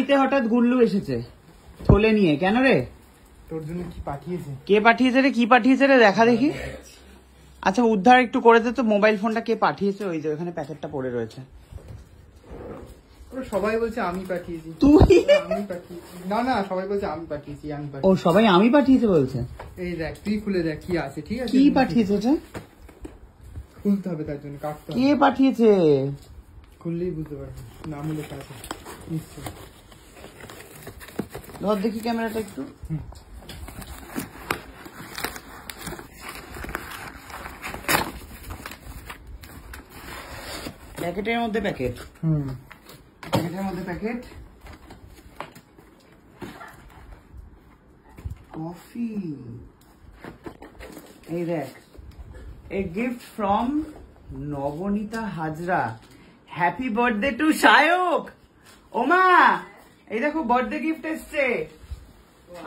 বাড়িতে হঠাৎ গুল্লু এসেছে থলে নিয়ে, কেন রে? তোর জন্য কি পাঠিয়েছে? কে পাঠিয়েছে রে? কি পাঠিয়েছে রে? দেখা দেখি। আচ্ছা উদ্ধার একটু করে দে তো মোবাইল ফোনটা। কে পাঠিয়েছে? ওই যে ওখানে প্যাকেটটা পড়ে রয়েছে। সবাই বলছে আমি পাঠিয়েছি। তুই? আমি পাঠিয়েছি না, না সবাই বলছে আমি পাঠিয়েছি, আমি ও পাঠিয়েছি। সবাই আমি পাঠিয়েছে বলছে। এই দেখ, তুই খুলে দেখ কি আছে। ঠিক আছে, কি পাঠিয়েছে? খুলতে হবে, তার জন্য কাটতে হবে। কে পাঠিয়েছে? খুললেই বুঝতে পারবি, নাম লেখা আছে নিশ্চয়। ধর দেখি ক্যামেরাটা একটু। প্যাকেটের মধ্যে প্যাকেট। প্যাকেটের মধ্যে প্যাকেট। কফি। এই দেখ, a gift from Nabanita Hazra. Happy birthday to Sayak. ওমা এই দেখো বার্থডে গিফট এসছে।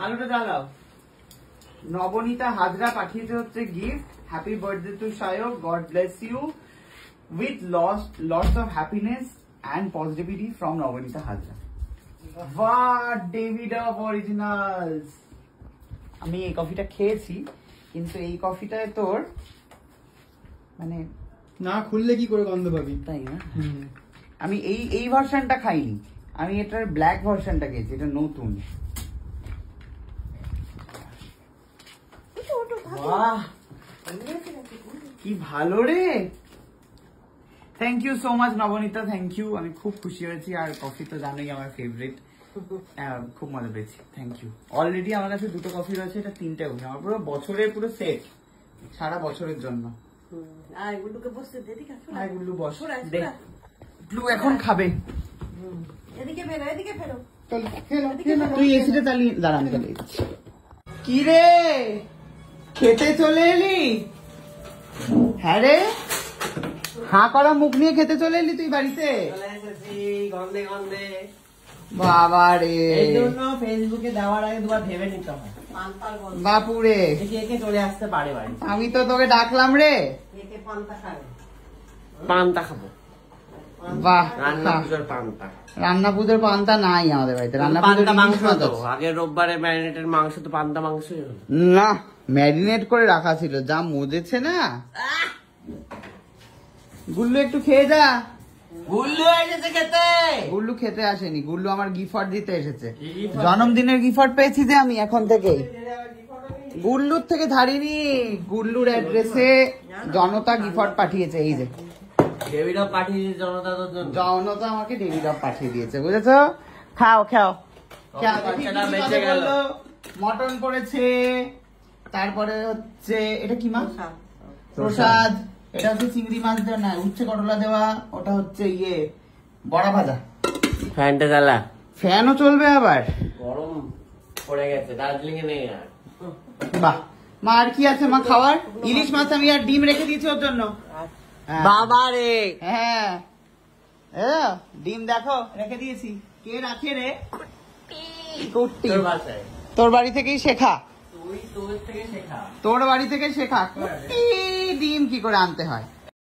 আলোটা জ্বালাও। নবনীতা হাজরা পাঠিয়েছে হচ্ছে gift. Happy birthday to Sayak, God bless you with lots of happiness and positivity from Novanita Hazra. Wow, David of Originals. আমি এই কফিটা খেয়েছি, কিন্তু এই কফিটায় তোর মানে না খুললে কি করে গন্ধ পাবি? তাই না? আমি এই ভার্সনটা খাইনি, আমি এটার ব্ল্যাক ভার্সনটা খেয়েছি, এটা নতুন। বাহ কি ভালো রে। Thank you so much Nabanita, thank you. আমি খুব খুশি হয়েছি, আর কফি তো জানোই আমার ফেভারিট। খুব মজা পেয়েছি, থ্যাংক ইউ। অলরেডি আমার কাছে দুটো কফি রয়েছে, এটা তিনটে কফি আমার পুরো বছরের পুরো সেট, সারা বছরের জন্য। গুল্লু বস, গুল্লু এখন খাবে। তুই এসিটা চালিয়ে দাঁড়া, আমি চালিয়ে দিচ্ছি। কি রে খেতে চলে এলি? হ্যাঁ রে, হাঁ করা মুখ নিয়ে খেতে চলে এলি তুই বাড়িতে? বাবা রে, ফেসবুকে দেওয়ার আগে দুবার ভেবে নিতে হয়। বাপুরে, চলে আসতে পারে বাড়ি। আমি তো তোকে ডাকলাম রে। পান্তা খাবো। বাহ, রান্না পুজোর পান্তা। রান্না পুজোর পান্তা নাই আমাদের বাড়িতে। রান্না পুজোর মাংস তো আগের রোববারে ম্যারিনেটেড মাংস, তো পান্তা মাংসই হলো না, ম্যারিনেট করে রাখা ছিল, যা মজেছে না। গুল্লু একটু খেয়ে যা। গুল্লু এসেছে খেতে। গুল্লু খেতে আসেনি, গুল্লু আমার গিফট দিতে এসেছে। জন্মদিনের গিফট পেয়েছি যে আমি এখন থেকেই। গুল্লুর থেকে ধারিনি, গুল্লুর অ্যাড্রেসে জনতা গিফট পাঠিয়েছে। এই যে ডেভিডও পাঠিয়েছে জনতা, তোর জন্য জনতা আমাকে ডেভিডপ পাঠিয়ে দিয়েছে, বুঝেছো? খাও খাও। মটন করেছে, তারপরে হচ্ছে এটা কি মাছ? প্রসাদ। এটা হচ্ছে চিংড়ি মাছ দেওয়া, না উচ্ছে করলা দেওয়া, ওটা হচ্ছে ইয়ে বড়া ভাজা। ফ্যানটা জ্বালা। ফ্যানও চলবে আবার? গরম পড়ে গেছে, দার্জিলিং এ নেই আর। বাহ, মা আর কি আছে মা খাওয়ার? ইলিশ মাছ আমি আর ডিম রেখে দিয়েছি ওর জন্য। বাবা রে, হ্যাঁ ডিম দেখো রেখে দিয়েছি। কে রাখে রে? কুট্টি। তোর বাড়ি থেকেই শেখা, তোর থেকে শেখা। তোর বাড়ি থেকে শেখা। কুট্টি ডিম কি করে আনতে হয়।